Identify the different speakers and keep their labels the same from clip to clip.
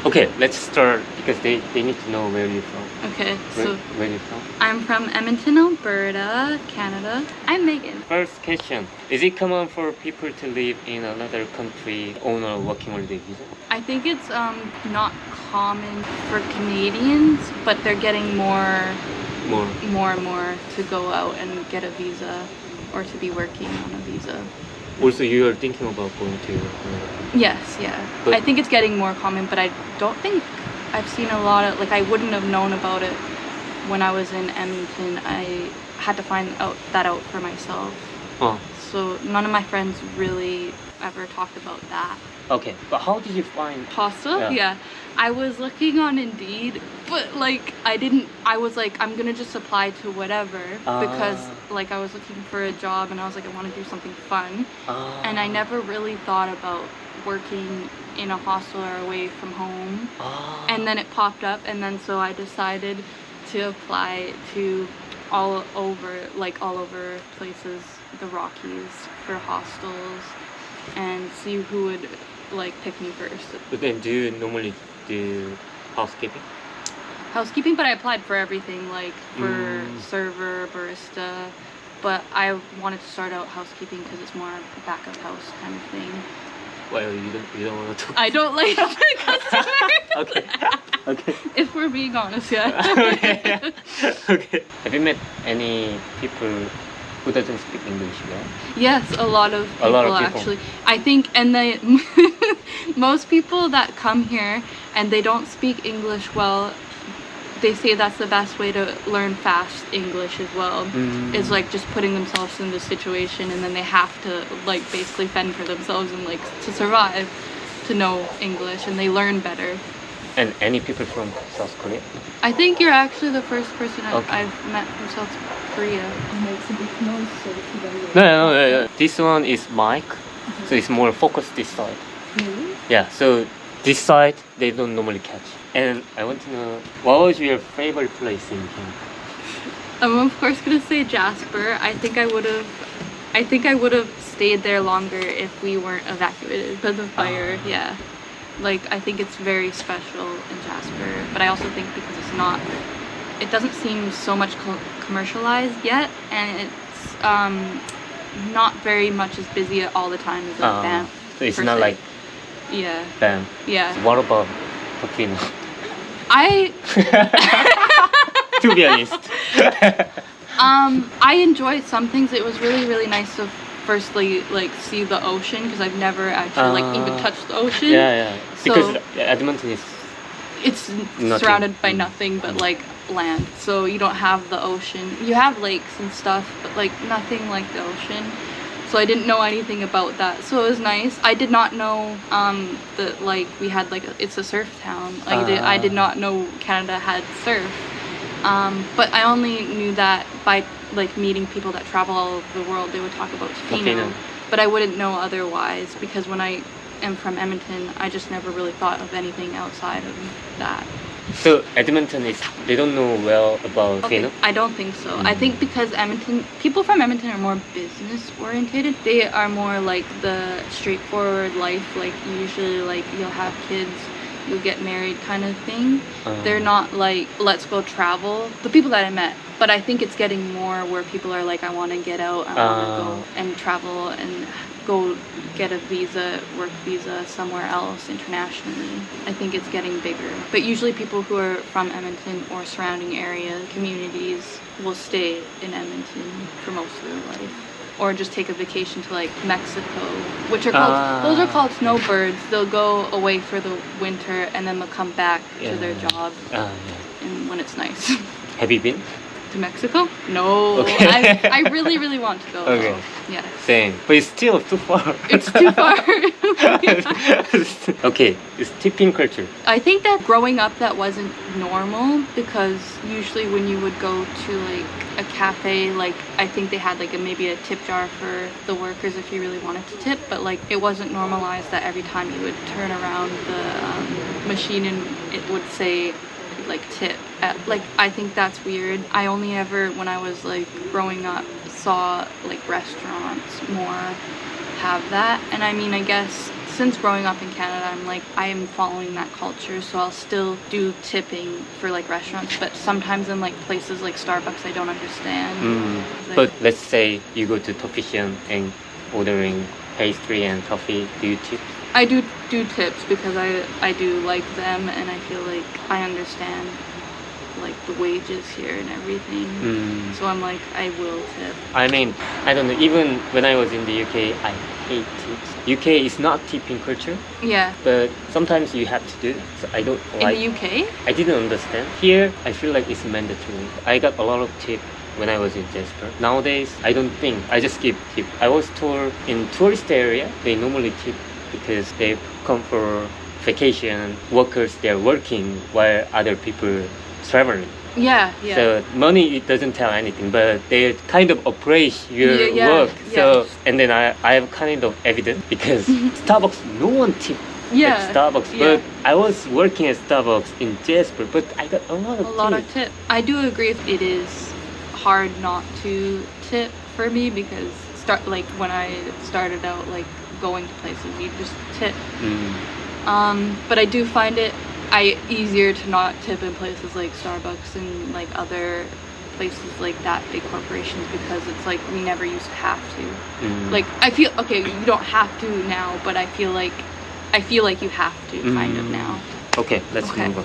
Speaker 1: Okay, let's start because they need to know where you're from.
Speaker 2: Okay, so
Speaker 1: Where you're from?
Speaker 2: I'm from Edmonton, Alberta, Canada. I'm Megan.
Speaker 1: First question: is it common for people to live in another country on a working holiday visa?
Speaker 2: I think it's not common for Canadians, but they're getting more and more to go out and get a visa or to be working on a visa.
Speaker 1: Also, you are thinking about going to.
Speaker 2: Yes, yeah.
Speaker 1: But-
Speaker 2: I think it's getting more common, but I don't think I've seen a lot of, like, I wouldn't have known about it when I was in Edmonton. I had to find that out for myself.
Speaker 1: Oh,
Speaker 2: So none of my friends really ever talked about that.
Speaker 1: okay. But how did you find?
Speaker 2: Hostel?
Speaker 1: Yeah.
Speaker 2: Yeah. I was looking on Indeed, but like I was like, I'm gonna just apply to whatever because like I was looking for a job and I was like, I want to do something fun. And I never really thought about working in a hostel or away from home. And then it popped up, and then so I decided to apply to all over places, the Rockies, for hostels, and see who would like pick me first.
Speaker 1: But then, do you normally do housekeeping?
Speaker 2: Housekeeping, but I applied for everything, like for server, barista, but I wanted to start out housekeeping because it's more back of house kind of thing.
Speaker 1: Well, you don't want to talk.
Speaker 2: I don't like customers.
Speaker 1: Okay. Okay.
Speaker 2: If we're being honest, yeah.
Speaker 1: Okay. Okay. Have you met any people who doesn't speak English well?
Speaker 2: Yes, a lot of people actually. I think, and most people that come here and they don't speak English well, they say that's the best way to learn fast English as well. Is like just putting themselves in the situation, and then they have to like basically fend for themselves and like to survive to know English, and they learn better.
Speaker 1: And any people from South Korea?
Speaker 2: I think you're actually the first person
Speaker 1: Okay.
Speaker 2: I've met from South Korea.
Speaker 3: Makes a big noise, so if you don't
Speaker 1: No. This one is mic, so it's more focused this side.
Speaker 3: really?
Speaker 1: Yeah, so this side they don't normally catch. And I want to know, what was your favorite place in Canada?
Speaker 2: I'm of course gonna say Jasper. I think I would have stayed there longer if we weren't evacuated because of fire. Yeah, like I think it's very special in Jasper, but I also think because it doesn't seem so much commercialized yet, and it's not very much as busy all the time as like Banff.
Speaker 1: So it's
Speaker 2: per
Speaker 1: not
Speaker 2: se.
Speaker 1: like
Speaker 2: Yeah,
Speaker 1: Banff.
Speaker 2: yeah.
Speaker 1: What about Tofino? To be honest.
Speaker 2: I enjoyed some things. It was really, really nice to firstly like see the ocean because I've never actually like even touched the ocean.
Speaker 1: Yeah. Because
Speaker 2: So-
Speaker 1: Edmonton is
Speaker 2: It's
Speaker 1: Nothing.
Speaker 2: surrounded by nothing but like land. So you don't have the ocean. You have lakes and stuff, but like nothing like the ocean. So I didn't know anything about that. So it was nice. I did not know that like we had like it's a surf town. Like I did not know Canada had surf. But I only knew that by like meeting people that travel all over the world. They would talk about Tofino,
Speaker 1: Tofino.
Speaker 2: but I wouldn't know otherwise because when I am from Edmonton, I just never really thought of anything outside of that.
Speaker 1: so Edmonton is they don't know well about Tofino.
Speaker 2: I don't think so. I think because people from Edmonton are more business oriented. They are more like the straightforward life, like usually like you'll have kids, you'll get married kind of thing. They're not like, let's go travel. The people that I met. But I think it's getting more where people are like, I want to get out, I want to go and travel and go get a visa, work visa somewhere else internationally. I think it's getting bigger. But usually people who are from Edmonton or surrounding area communities will stay in Edmonton for most of their life. Or just take a vacation to like Mexico, which are called, those are called snowbirds. They'll go away for the winter and then they'll come back to their job
Speaker 1: Yeah.
Speaker 2: and when it's nice.
Speaker 1: Have you been?
Speaker 2: To Mexico? No.
Speaker 1: Okay.
Speaker 2: I really, really want to go.
Speaker 1: Okay.
Speaker 2: Though. Yeah.
Speaker 1: Same, but it's still too far.
Speaker 2: It's too far.
Speaker 1: Okay, it's tipping culture.
Speaker 2: I think that growing up that wasn't normal because usually when you would go to like a cafe, like I think they had like maybe a tip jar for the workers if you really wanted to tip, but like it wasn't normalized that every time you would turn around the machine and it would say like tip. Like I think that's weird. I only ever when I was like growing up saw like restaurants more have that, and I mean I guess since growing up in Canada, I'm like, I am following that culture, so I'll still do tipping for like restaurants, but sometimes in like places like Starbucks, I don't understand. Like-
Speaker 1: But let's say you go to Toffician and ordering pastry and coffee, do you tip?
Speaker 2: I do tips because I do like them, and I feel like I understand like the wages here and everything. So I'm like, I will tip.
Speaker 1: I mean, I don't know, even when I was in the UK, I hate tips. UK is not tipping culture,
Speaker 2: Yeah.
Speaker 1: but sometimes you have to do it. So I don't
Speaker 2: In
Speaker 1: like
Speaker 2: the UK?
Speaker 1: I didn't understand. Here, I feel like it's mandatory. I got a lot of tip when I was in Jasper. Nowadays, I don't think. I just give tip. I was told in tourist area, they normally tip because they come for vacation. Workers, they're working while other people traveling.
Speaker 2: Yeah, yeah.
Speaker 1: So money, it doesn't tell anything, but they kind of appraise your
Speaker 2: Yeah,
Speaker 1: work. So
Speaker 2: yeah.
Speaker 1: and then I have kind of evidence because Starbucks, no one tip
Speaker 2: Yeah,
Speaker 1: at Starbucks.
Speaker 2: yeah.
Speaker 1: But I was working at Starbucks in Jasper, but I got a lot of
Speaker 2: A lot
Speaker 1: tip.
Speaker 2: of tip. I do agree it is hard not to tip for me because when I started out like going to places, you just tip. But I do find it easier to not tip in places like Starbucks and like other places like that, big corporations, because it's like we never used to have to. Like I feel okay, you don't have to now, but I feel like you have to kind of now.
Speaker 1: Okay, let's
Speaker 2: Okay.
Speaker 1: move on.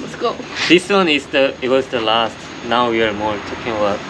Speaker 2: Let's go.
Speaker 1: This one is it was the last. Now we are more talking about